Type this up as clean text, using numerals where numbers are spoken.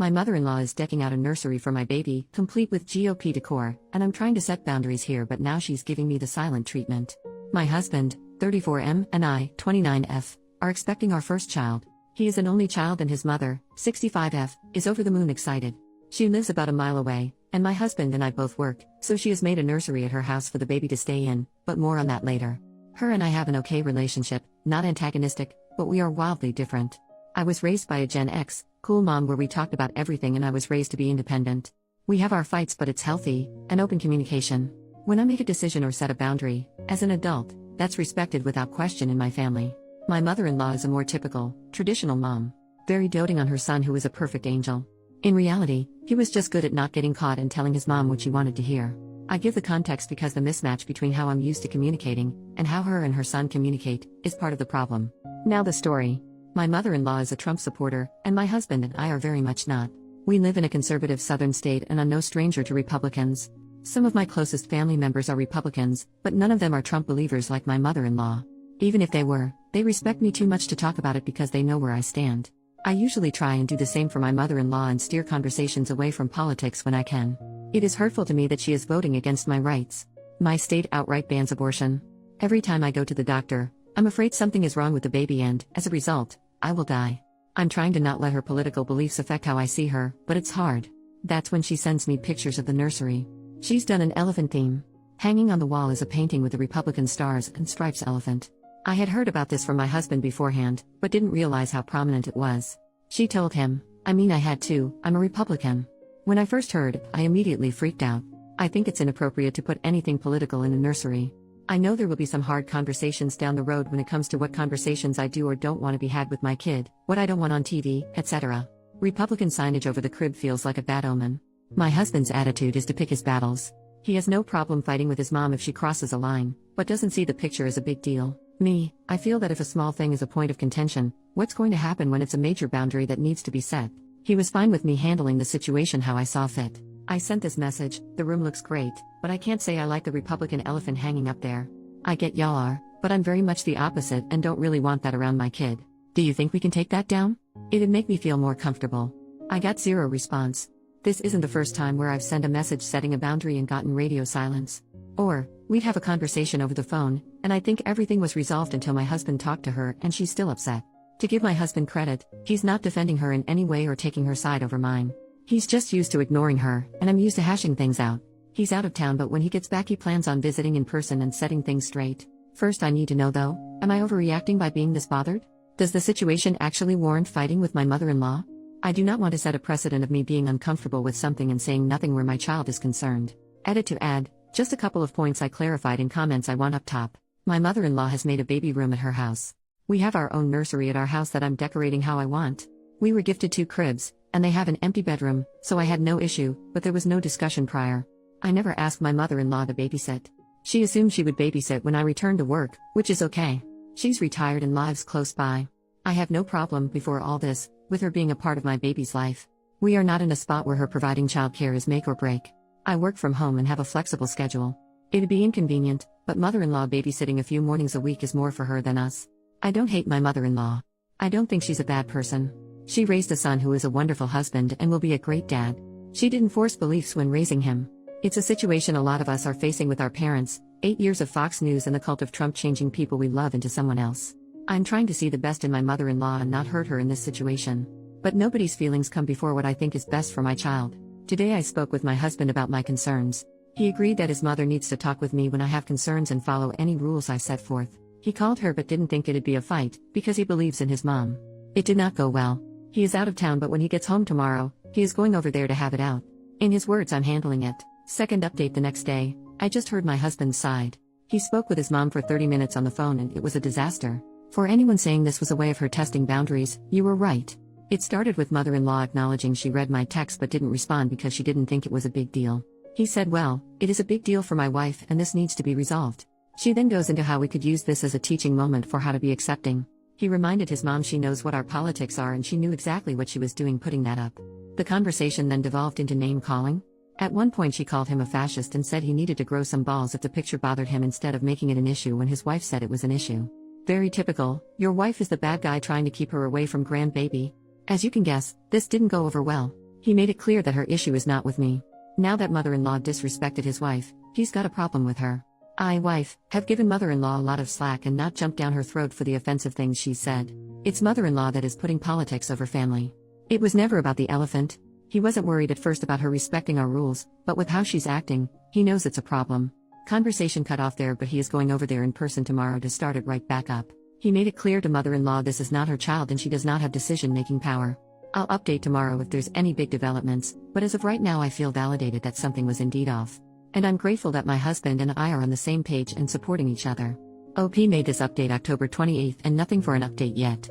My mother-in-law is decking out a nursery for my baby, complete with GOP decor, and I'm trying to set boundaries here, but now she's giving me the silent treatment. My husband, 34M, and I, 29F, are expecting our first child. He is an only child and his mother, 65F, is over the moon excited. She lives about a mile away, and my husband and I both work, so she has made a nursery at her house for the baby to stay in, but more on that later. Her and I have an okay relationship, not antagonistic, but we are wildly different. I was raised by a Gen X, cool mom where we talked about everything, and I was raised to be independent. We have our fights, but it's healthy, and open communication. When I make a decision or set a boundary, as an adult, that's respected without question in my family. My mother-in-law is a more typical, traditional mom, very doting on her son who is a perfect angel. In reality, he was just good at not getting caught and telling his mom what she wanted to hear. I give the context because the mismatch between how I'm used to communicating and how her and her son communicate is part of the problem. Now the story. My mother-in-law is a Trump supporter, and my husband and I are very much not. We live in a conservative southern state and are no stranger to Republicans. Some of my closest family members are Republicans, but none of them are Trump believers like my mother-in-law. Even if they were, they respect me too much to talk about it because they know where I stand. I usually try and do the same for my mother-in-law and steer conversations away from politics when I can. It is hurtful to me that she is voting against my rights. My state outright bans abortion. Every time I go to the doctor, I'm afraid something is wrong with the baby and, as a result, I will die. I'm trying to not let her political beliefs affect how I see her, but it's hard. That's when she sends me pictures of the nursery. She's done an elephant theme. Hanging on the wall is a painting with the Republican stars and stripes elephant. I had heard about this from my husband beforehand, but didn't realize how prominent it was. She told him, I had to, I'm a Republican. When I first heard, I immediately freaked out. I think it's inappropriate to put anything political in a nursery. I know there will be some hard conversations down the road when it comes to what conversations I do or don't want to be had with my kid, what I don't want on TV, etc. Republican signage over the crib feels like a bad omen. My husband's attitude is to pick his battles. He has no problem fighting with his mom if she crosses a line, but doesn't see the picture as a big deal. Me, I feel that if a small thing is a point of contention, what's going to happen when it's a major boundary that needs to be set? He was fine with me handling the situation how I saw fit. I sent this message, the room looks great, but I can't say I like the Republican elephant hanging up there. I get y'all are, but I'm very much the opposite and don't really want that around my kid. Do you think we can take that down? It'd make me feel more comfortable. I got zero response. This isn't the first time where I've sent a message setting a boundary and gotten radio silence. Or, we'd have a conversation over the phone, and I think everything was resolved until my husband talked to her and she's still upset. To give my husband credit, he's not defending her in any way or taking her side over mine. He's just used to ignoring her, and I'm used to hashing things out. He's out of town, but when he gets back he plans on visiting in person and setting things straight. First I need to know though, am I overreacting by being this bothered? Does the situation actually warrant fighting with my mother-in-law? I do not want to set a precedent of me being uncomfortable with something and saying nothing where my child is concerned. Edit to add, just a couple of points I clarified in comments I want up top. My mother-in-law has made a baby room at her house. We have our own nursery at our house that I'm decorating how I want. We were gifted 2 cribs, and they have an empty bedroom, so I had no issue, but there was no discussion prior. I never asked my mother-in-law to babysit. She assumed she would babysit when I returned to work, which is okay. She's retired and lives close by. I have no problem, before all this, with her being a part of my baby's life. We are not in a spot where her providing childcare is make or break. I work from home and have a flexible schedule. It'd be inconvenient, but mother-in-law babysitting a few mornings a week is more for her than us. I don't hate my mother-in-law. I don't think she's a bad person. She raised a son who is a wonderful husband and will be a great dad. She didn't force beliefs when raising him. It's a situation a lot of us are facing with our parents, 8 years of Fox News and the cult of Trump changing people we love into someone else. I'm trying to see the best in my mother-in-law and not hurt her in this situation. But nobody's feelings come before what I think is best for my child. Today I spoke with my husband about my concerns. He agreed that his mother needs to talk with me when I have concerns and follow any rules I set forth. He called her but didn't think it'd be a fight, because he believes in his mom. It did not go well. He is out of town, but when he gets home tomorrow, he is going over there to have it out. In his words, I'm handling it. Second update the next day, I just heard my husband's side. He spoke with his mom for 30 minutes on the phone and it was a disaster. For anyone saying this was a way of her testing boundaries, you were right. It started with mother-in-law acknowledging she read my text but didn't respond because she didn't think it was a big deal. He said, well, it is a big deal for my wife and this needs to be resolved. She then goes into how we could use this as a teaching moment for how to be accepting. He reminded his mom she knows what our politics are and she knew exactly what she was doing putting that up. The conversation then devolved into name-calling. At one point she called him a fascist and said he needed to grow some balls if the picture bothered him instead of making it an issue when his wife said it was an issue. Very typical, your wife is the bad guy trying to keep her away from grandbaby. As you can guess, this didn't go over well. He made it clear that her issue is not with me. Now that mother-in-law disrespected his wife, he's got a problem with her. I, wife, have given mother-in-law a lot of slack and not jumped down her throat for the offensive things she said. It's mother-in-law that is putting politics over family. It was never about the elephant. He wasn't worried at first about her respecting our rules, but with how she's acting, he knows it's a problem. Conversation cut off there, but he is going over there in person tomorrow to start it right back up. He made it clear to mother-in-law this is not her child and she does not have decision-making power. I'll update tomorrow if there's any big developments, but as of right now I feel validated that something was indeed off. And I'm grateful that my husband and I are on the same page and supporting each other. OP made this update October 28th and nothing for an update yet.